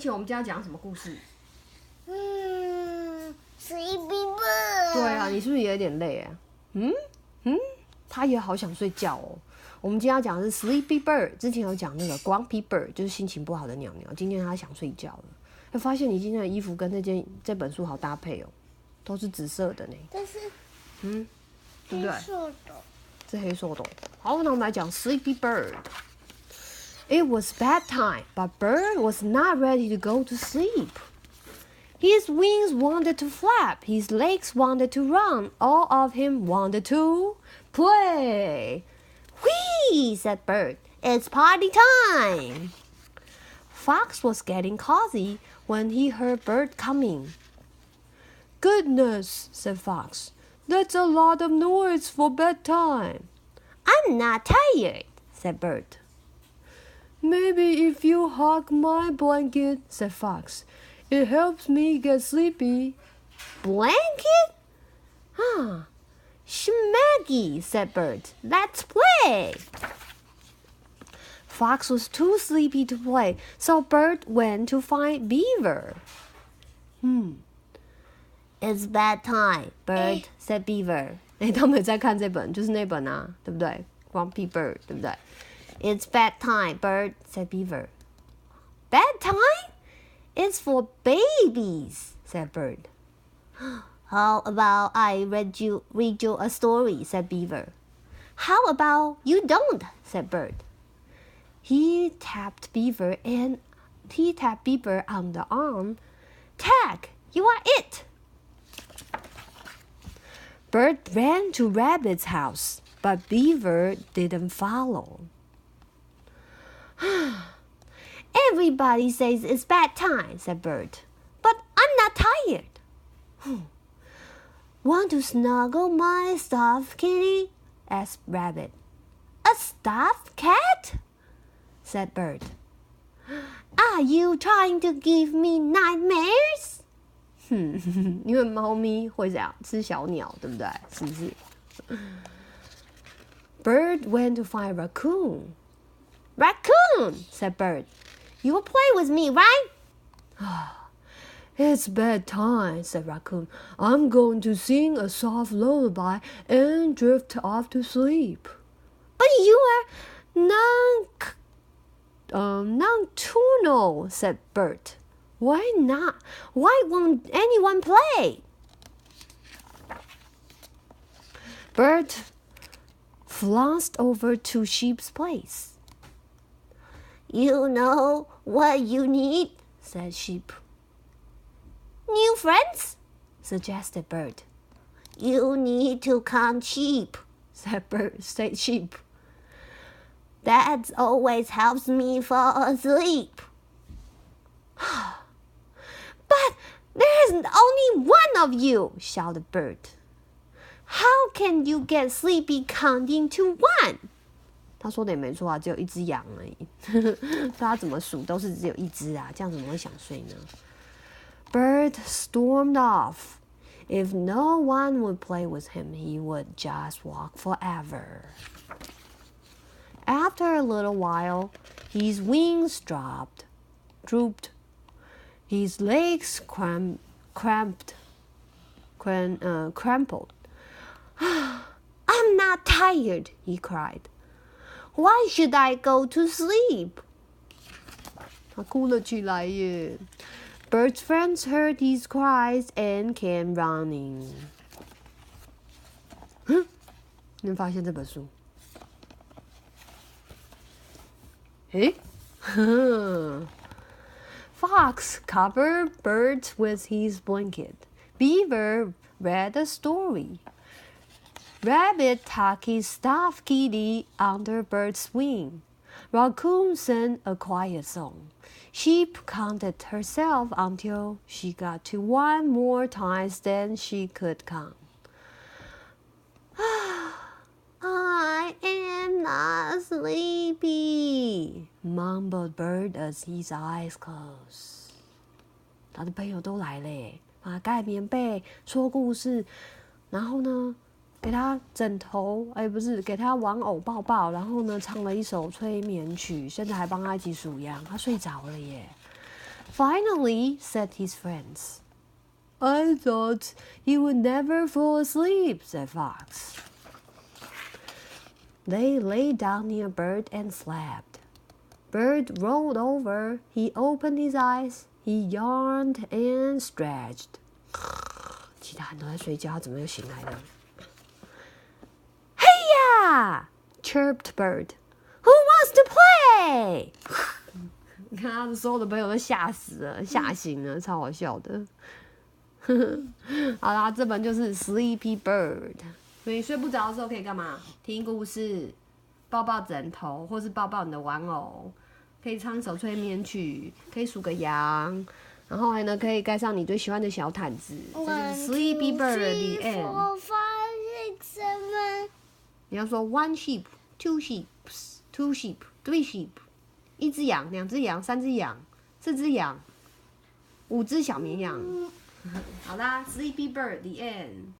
前我们今天要讲什么故事？Sleepy Bird。对啊，你是不是也有点累啊？他也好想睡觉哦。我们今天要讲的是 Sleepy Bird， 之前有讲那个 Grumpy Bird， 就是心情不好的鸟鸟。今天他想睡觉了。会发现你今天的衣服跟这本书好搭配哦，都是紫色的呢。但是，对不对？黑色的。是黑色的。好，那我们来讲 Sleepy Bird。It was bedtime, but Bird was not ready to go to sleep. His wings wanted to flap, his legs wanted to run, all of him wanted to play. Whee! Said Bird. It's party time. Fox was getting cozy when he heard Bird coming. Goodness, said Fox. That's a lot of noise for bedtime. I'm not tired, said Bird. Maybe if you hug my blanket, said Fox. It helps me get sleepy. Blanket? Schmaggy, said Bird. Let's play. Fox was too sleepy to play, so Bird went to find Beaver. It's bedtime, Bird, said Beaver. 他们也在看这本，就是那本啊，对不对 ？Grumpy Bird， 对不对？ It's bedtime, Bird, said Beaver. Bedtime? It's for babies, said Bird. How about I read you a story, said Beaver. How about you don't, said Bird. He tapped Beaver on the arm. Tag, you are it. Bird ran to Rabbit's house, but Beaver didn't follow. Everybody says it's bedtime, said Bird. But I'm not tired. Want to snuggle my stuffed kitty? Asked Rabbit. A stuffed cat? Said Bird. Are you trying to give me nightmares? 因为猫咪会这样吃小鸟，对不对？是不是？ Bird went to find Raccoon. Raccoon, said Bird. You will play with me, right? It's bedtime, said Raccoon. I'm going to sing a soft lullaby and drift off to sleep. But you are nocturnal, said Bird. Why not? Why won't anyone play? Bird flounced over to Sheep's place. You know what you need, said Sheep. New friends, suggested Bird. You need to count sheep, said Sheep. That always helps me fall asleep. But there's only one of you, shouted Bird. How can you get sleepy counting to one? 他说的也没错啊，只有一只羊而已。大家怎么数都是只有一只啊，这样怎么会想睡呢？ Bird stormed off. If no one would play with him, he would just walk forever. After a little while, his wings drooped. His legs crumpled. I'm not tired, he cried. Why should I go to sleep? 他哭了起来耶。Bird's friends heard his cries and came running. 你们发现这本书？Fox covered Bird with his blanket. Beaver read a story. Rabbit tucked his stuffed kitty under Bird's wing. Raccoon sang a quiet song. Sheep counted herself until she got to one more times than she could count. I am not sleepy, mumbled Bird as his eyes closed. 他的朋友都来了耶，把他盖棉被，说故事，然后呢，给他枕头，不是，给他玩偶抱抱，然后呢，唱了一首催眠曲，现在还帮他一起数羊，他睡着了耶。Finally, said his friends. I thought he would never fall asleep, said Fox. They lay down near Bird and slept. Bird rolled over. He opened his eyes. He yawned and stretched. 其他人都在睡觉，他怎么又醒来了？ Hey ya! Chirped Bird. Who wants to play? 你看他所有的朋友都吓死了，吓醒了，超好笑的。好啦，这本就是 Sleepy Bird， 所以睡不着的时候可以干嘛？听故事，抱抱枕头，或是抱抱你的玩偶，可以唱一首催眠曲，可以数个羊，然后还呢可以盖上你最喜欢的小毯子。这就是 Sleepy Bird the end。4, 5, 6, 7。你要说 one sheep, two sheep, two sheep, three sheep， 一只羊，两只羊，三只羊，四只羊，五只小绵羊。好啦 ，Sleepy Bird the end。